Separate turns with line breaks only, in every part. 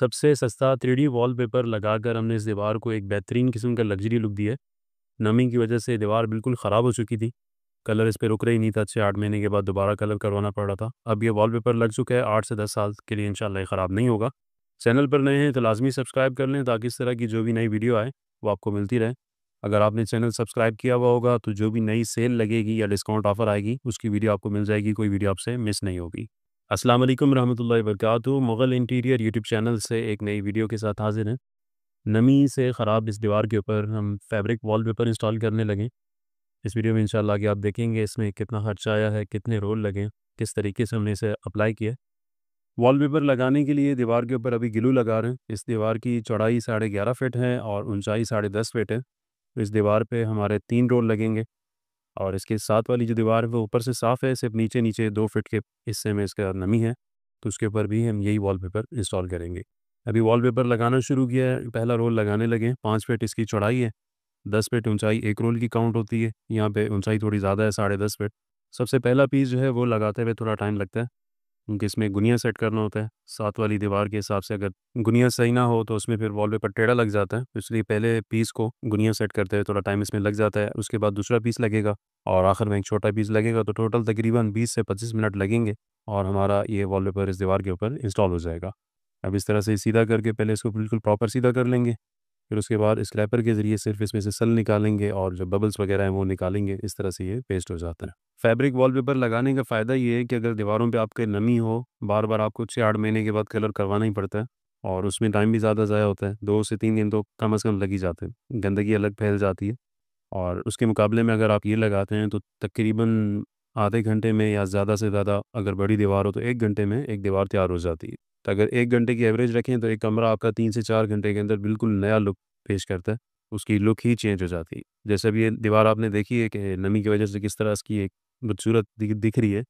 सबसे सस्ता 3D wallpaper लगाकर हमने इस दीवार को एक बेहतरीन किस्म का लग्जरी लुक दिया है। नमी की वजह से दीवार बिल्कुल ख़राब हो चुकी थी। कलर इस पे रुक रहा ही नहीं था, 6-8 महीने के बाद दोबारा कलर करवाना पड़ रहा था। अब ये वॉलपेपर लग चुका है, 8 से 10 साल के लिए इंशाल्लाह ये ख़राब नहीं होगा। चैनल पर नए हैं तो लाज़मी सब्सक्राइब कर लें ताकि इस तरह की जो भी नई वीडियो आए वो आपको मिलती रहे। अगर आपने चैनल सब्सक्राइब किया हुआ होगा तो जो भी नई सेल लगेगी या डिस्काउंट ऑफ़र आएगी उसकी वीडियो आपको मिल जाएगी, कोई वीडियो आपसे मिस नहीं होगी। अस्सलाम वालेकुम रहमतुल्लाहि व बरकातुहू। मुग़ल इंटीरियर यूट्यूब चैनल से एक नई वीडियो के साथ हाज़िर हैं। नमी से ख़राब इस दीवार के ऊपर हम फैब्रिक वॉलपेपर इंस्टॉल करने लगे। इस वीडियो में इंशाल्लाह कि आप देखेंगे इसमें कितना खर्चा आया है, कितने रोल लगे, किस तरीके से हमने इसे अप्लाई किया। वॉलपेपर लगाने के लिए दीवार के ऊपर अभी ग्लू लगा रहे हैं। इस दीवार की चौड़ाई 11.5 फीट है और ऊंचाई 10.5 फीट है। तो इस दीवार पे हमारे 3 रोल लगेंगे और इसके साथ वाली जो दीवार है वो ऊपर से साफ़ है, सिर्फ नीचे नीचे 2 फीट के हिस्से में इसका नमी है, तो उसके ऊपर भी हम यही वॉलपेपर इंस्टॉल करेंगे। अभी वॉलपेपर लगाना शुरू किया है, पहला रोल लगाने लगे हैं। 5 फीट इसकी चौड़ाई है, 10 फीट ऊंचाई एक रोल की काउंट होती है। यहाँ पे ऊंचाई थोड़ी ज़्यादा है, 10.5 फीट। सबसे पहला पीस जो है वो लगाते हुए थोड़ा टाइम लगता है क्योंकि इसमें गुनिया सेट करना होता है। साथ वाली दीवार के हिसाब से अगर गुनिया सही ना हो तो उसमें फिर वॉलपेपर टेढ़ा लग जाता है, इसलिए पहले पीस को गुनिया सेट करते हुए थोड़ा टाइम इसमें लग जाता है। उसके बाद दूसरा पीस लगेगा और आखिर में एक छोटा पीस लगेगा, तो टोटल तकरीबन 20 से 25 मिनट लगेंगे और हमारा ये वॉलपेपर इस दीवार के ऊपर इंस्टॉल हो जाएगा। अब इस तरह से सीधा करके पहले इसको बिल्कुल प्रॉपर सीधा कर लेंगे, फिर उसके बाद स्क्रैपर के ज़रिए सिर्फ इसमें से सल निकालेंगे और जो बबल्स वगैरह हैं वो निकालेंगे। इस तरह से ये पेस्ट हो जाता है। फैब्रिक वॉलपेपर लगाने का फ़ायदा ये है कि अगर दीवारों पे आपके नमी हो, बार-बार आपको 6-8 महीने के बाद कलर करवाना ही पड़ता है और उसमें टाइम भी ज़्यादा ज़ाया होता है। 2 से 3 दिन तो कम से कम लग ही जाते हैं, गंदगी अलग फैल जाती है। और उसके मुकाबले में अगर आप ये लगाते हैं तो तकरीबन आधे घंटे में या ज़्यादा से ज़्यादा अगर बड़ी दीवार हो तो 1 घंटे में एक दीवार तैयार हो जाती है। तो अगर 1 घंटे की एवरेज रखें तो एक कमरा आपका 3 से 4 घंटे के अंदर बिल्कुल नया लुक पेश करता है, उसकी लुक ही चेंज हो जाती है। जैसे अभी ये दीवार आपने देखी है कि नमी की वजह से किस तरह इसकी एक बदसूरत दिख रही है।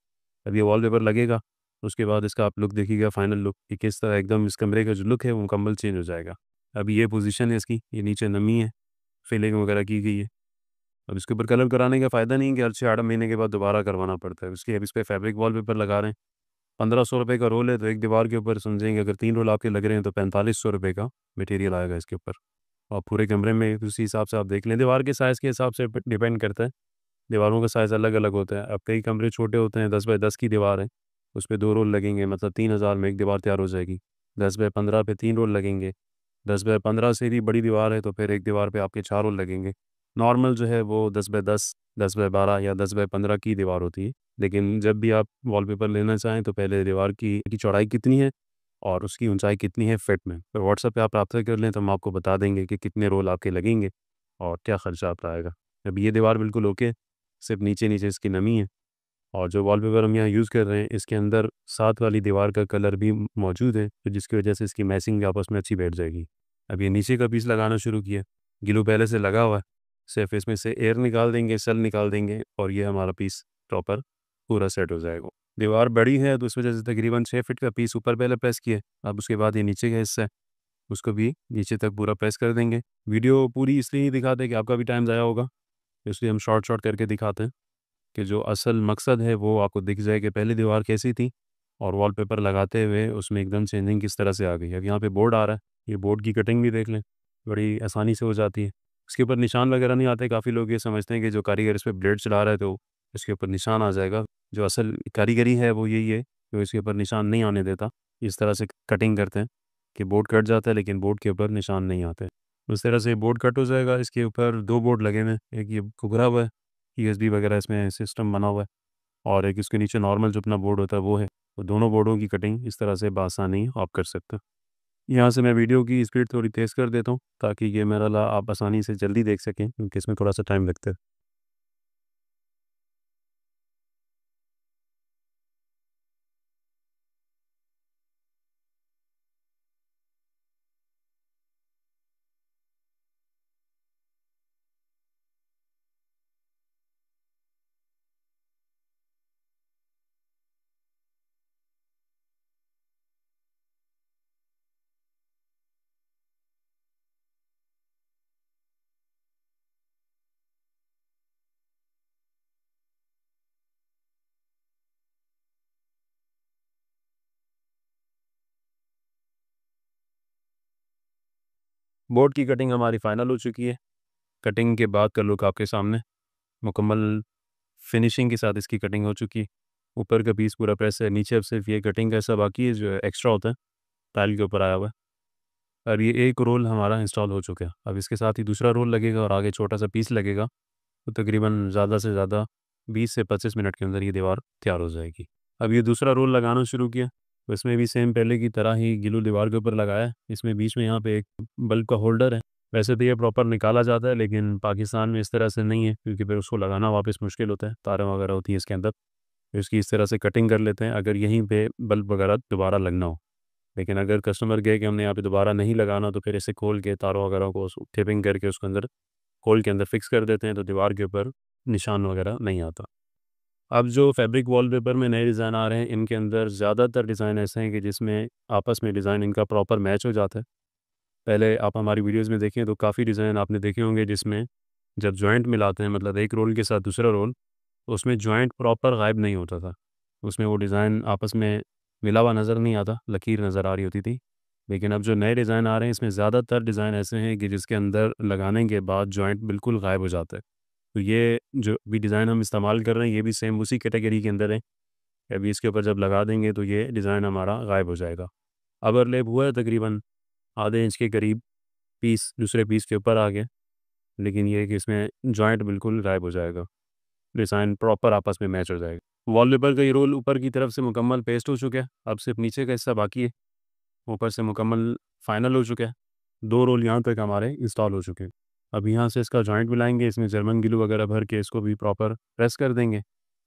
अब ये वॉलपेपर लगेगा, उसके बाद इसका आप लुक देखिएगा, फाइनल लुक कि किस तरह एकदम इस कमरे का जो लुक है वो मुकम्मल चेंज हो जाएगा। अभी ये पोज़ीशन है इसकी, ये नीचे नमी है, फिलिंग वगैरह की गई है। अब इसके ऊपर कलर कराने का फ़ायदा नहीं है कि हर 6-8 महीने के बाद दोबारा करवाना पड़ता है। इसलिए अब इस पे फैब्रिक वॉलपेपर लगा रहे हैं। 1500 रुपए का रोल है, तो एक दीवार के ऊपर समझेंगे अगर 3 रोल आपके लग रहे हैं तो 4500 रुपए का मटेरियल आएगा इसके ऊपर। और पूरे कमरे में उसी हिसाब से आप देख लें। दीवार के साइज़ के हिसाब से डिपेंड करता है। दीवारों का साइज़ अलग-अलग होता है। अब कई कमरे छोटे होते हैं, 10 बाय 10 की दीवार है, उसपे 2 रोल लगेंगे, मतलब 3000 में एक दीवार तैयार हो जाएगी। 10 बाय 15 पे 3 रोल लगेंगे। 10 बाय 15 से भी बड़ी दीवार है तो फिर एक दीवार पे आपके 4 रोल लगेंगे। नॉर्मल जो है वो 10 बाय 10, 10 बाय 12 या 10 बाय 15 की दीवार होती है। लेकिन जब भी आप वॉलपेपर लेना चाहें तो पहले दीवार की चौड़ाई कितनी है और उसकी ऊंचाई कितनी है फीट में, तो व्हाट्सएप पे आप रब्ता कर लें तो हम आपको बता देंगे कि कितने रोल आपके लगेंगे और क्या खर्चा आपका आएगा। अब ये दीवार बिल्कुल ओके, सिर्फ नीचे-नीचे इसकी नमी है और जो वॉलपेपर हम यहाँ यूज़ कर रहे हैं इसके अंदर साथ वाली दीवार का कलर भी मौजूद है, तो जिसकी वजह से इसकी मैचिंग भी आपस में अच्छी बैठ जाएगी। अब ये नीचे का पीस लगाना शुरू किया, ग्लू पहले से लगा हुआ है, सिर्फ इसमें से एयर निकाल देंगे, सेल निकाल देंगे और ये हमारा पीस प्रॉपर पूरा सेट हो जाएगा। दीवार बड़ी है तो उस वजह से तकरीबन 6 फीट का पीस ऊपर पहले प्रेस किया, अब उसके बाद ये नीचे का हिस्सा है, उसको भी नीचे तक पूरा प्रेस कर देंगे। वीडियो पूरी इसलिए नहीं दिखाते कि आपका भी टाइम ज़ाया होगा, इसलिए हम शॉर्ट करके दिखाते हैं कि जो असल मकसद है वो आपको दिख जाए कि पहली दीवार कैसी थी और वॉलपेपर लगाते हुए उसमें एकदम चेंजिंग किस तरह से आ गई। अब यहाँ पे बोर्ड आ रहा है, ये बोर्ड की कटिंग भी देख लें, बड़ी आसानी से हो जाती है। इसके ऊपर निशान वगैरह नहीं आते, काफ़ी लोग ये समझते हैं कि जो कारीगर इस पे ब्लेड चला रहा है तो इसके ऊपर निशान आ जाएगा। जो असल कारीगरी है वो यही है कि इसके ऊपर निशान नहीं आने देता। इस तरह से कटिंग करते हैं कि बोर्ड कट जाता है लेकिन बोर्ड के ऊपर निशान नहीं आते। उस तरह से बोर्ड कट हो जाएगा। इसके ऊपर 2 बोर्ड लगे हुए हैं, एक ये घुघरा हुआ है, यूएसबी वगैरह इसमें सिस्टम बना हुआ है और एक इसके नीचे नॉर्मल जो अपना बोर्ड होता है वो है। तो दोनों बोर्डों की कटिंग इस तरह से बआसानी आप कर सकते हैं। यहाँ से मैं वीडियो की स्पीड थोड़ी तेज़ कर देता हूँ ताकि ये मेरा आप आसानी से जल्दी देख सकें क्योंकि इसमें थोड़ा सा टाइम लगता है। बोर्ड की कटिंग हमारी फ़ाइनल हो चुकी है। कटिंग के बाद का लुक आपके सामने, मुकम्मल फिनिशिंग के साथ इसकी कटिंग हो चुकी है। ऊपर का पीस पूरा प्रेस है, नीचे अब सिर्फ ये कटिंग का हिस्सा बाकी है जो एक्स्ट्रा होता है, टाइल के ऊपर आया हुआ है। और ये एक रोल हमारा इंस्टॉल हो चुका है। अब इसके साथ ही दूसरा रोल लगेगा और आगे छोटा सा पीस लगेगा, तो तकरीबन ज़्यादा से ज़्यादा 20 से 25 मिनट के अंदर ये दीवार तैयार हो जाएगी। अब ये दूसरा रोल लगाना शुरू किया, तो इसमें भी सेम पहले की तरह ही ग्लू दीवार के ऊपर लगाया है। इसमें बीच में यहाँ पे एक बल्ब का होल्डर है। वैसे तो ये प्रॉपर निकाला जाता है, लेकिन पाकिस्तान में इस तरह से नहीं है, क्योंकि फिर उसको लगाना वापस मुश्किल होता है, तारें वगैरह होती हैं इसके अंदर। तो इसकी इस तरह से कटिंग कर लेते हैं अगर यहीं पे बल्ब वगैरह दोबारा लगना हो। लेकिन अगर कस्टमर कहे कि हमने यहाँ पे दोबारा नहीं लगाना, तो फिर इसे खोल के तारों वगैरह को टेपिंग करके उसके अंदर होल के अंदर फिक्स कर देते हैं, तो दीवार के ऊपर निशान वगैरह नहीं आता। अब जो फैब्रिक वॉलपेपर में नए डिज़ाइन आ रहे हैं, इनके अंदर ज़्यादातर डिज़ाइन ऐसे हैं कि जिसमें आपस में डिज़ाइन इनका प्रॉपर मैच हो जाता है। पहले आप हमारी वीडियोज़ में देखें तो काफ़ी डिज़ाइन आपने देखे होंगे जिसमें जब जॉइंट मिलाते हैं, मतलब एक रोल के साथ दूसरा रोल, तो उसमें जॉइंट प्रॉपर गायब नहीं होता था। उसमें वो डिज़ाइन आपस में मिला हुआ नज़र नहीं आता, लकीर नज़र आ रही होती थी। लेकिन अब जो नए डिज़ाइन आ रहे हैं, इसमें ज़्यादातर डिज़ाइन ऐसे हैं कि जिसके अंदर लगाने के बाद जॉइंट बिल्कुल गायब हो जाता है। तो ये जो भी डिज़ाइन हम इस्तेमाल कर रहे हैं, ये भी सेम उसी कैटेगरी के अंदर है। अभी इसके ऊपर जब लगा देंगे तो ये डिज़ाइन हमारा गायब हो जाएगा। अपर लैप हुआ है तकरीबन आधे इंच के करीब, पीस दूसरे पीस के ऊपर आ गया, लेकिन ये है कि इसमें जॉइंट बिल्कुल गायब हो जाएगा, डिज़ाइन प्रॉपर आपस में मैच हो जाएगा। वॉलपेपर का ये रोल ऊपर की तरफ से मुकम्मल पेस्ट हो चुका है, अब सिर्फ नीचे का हिस्सा बाकी है। ऊपर से मुकम्मल फाइनल हो चुका है। 2 रोल यहाँ तक हमारे इंस्टॉल हो चुके हैं। अब यहाँ से इसका जॉइंट मिलाएँगे, इसमें जर्मन ग्लू वगैरह भर के इसको भी प्रॉपर प्रेस कर देंगे।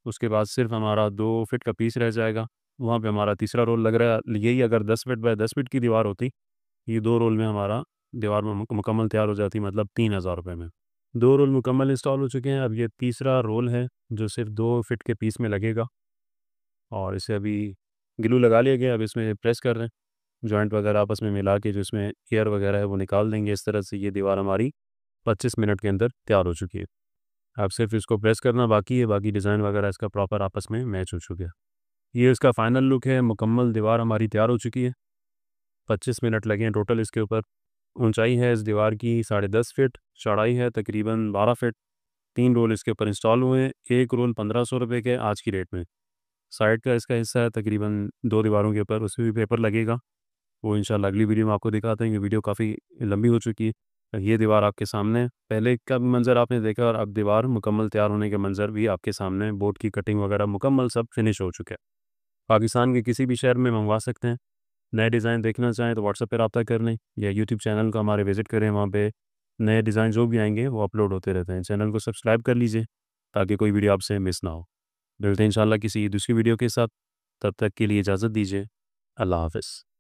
उसके बाद सिर्फ हमारा 2 फीट का पीस रह जाएगा। वहाँ पे हमारा तीसरा रोल लग रहा है। यही अगर 10 फीट बाय 10 फीट की दीवार होती, ये 2 रोल में हमारा दीवार में मुकम्मल तैयार हो जाती, मतलब 3000 रुपये में। 2 रोल मुकम्मल इंस्टॉल हो चुके हैं। अब ये तीसरा रोल है जो सिर्फ 2 फीट के पीस में लगेगा, और इसे अभी ग्लू लगा लिया गया। अब इसमें प्रेस कर रहे हैं, जॉइंट वगैरह आपस में मिला के जो इसमें एयर वगैरह है वो निकाल देंगे। इस तरह से ये दीवार हमारी 25 मिनट के अंदर तैयार हो चुकी है। अब सिर्फ इसको प्रेस करना बाकी है, बाकी डिज़ाइन वगैरह इसका प्रॉपर आपस में मैच हो चुका है। ये इसका फाइनल लुक है। मुकम्मल दीवार हमारी तैयार हो चुकी है। 25 मिनट लगे हैं टोटल इसके ऊपर। ऊंचाई है इस दीवार की 10.5 फीट, चौड़ाई है तकरीबन 12 फीट। 3 रोल इसके ऊपर इंस्टॉल हुए हैं। एक रोल 1500 रुपये के आज की रेट में। साइड का इसका हिस्सा है तकरीबन 2 दीवारों के ऊपर, उसमें भी पेपर लगेगा। वो इंशाल्लाह अगली वीडियो में आपको दिखाते हैं। ये वीडियो काफ़ी लंबी हो चुकी है। ये दीवार आपके सामने है। पहले का भी मंज़र आपने देखा, और अब दीवार मुकम्मल तैयार होने के मंज़र भी आपके सामने है। बोर्ड की कटिंग वगैरह मुकम्मल सब फिनिश हो चुका है। पाकिस्तान के किसी भी शहर में मंगवा सकते हैं। नए डिज़ाइन देखना चाहें तो व्हाट्सएप पर रब्ता कर लें, या यूट्यूब चैनल को हमारे विज़िट करें। वहाँ पे नए डिज़ाइन जो भी आएंगे वो अपलोड होते रहते हैं। चैनल को सब्सक्राइब कर लीजिए ताकि कोई वीडियो आपसे मिस ना हो। मिलते हैं इंशाल्लाह किसी दूसरी वीडियो के साथ। तब तक के लिए इजाज़त दीजिए। अल्लाह हाफ़िज़।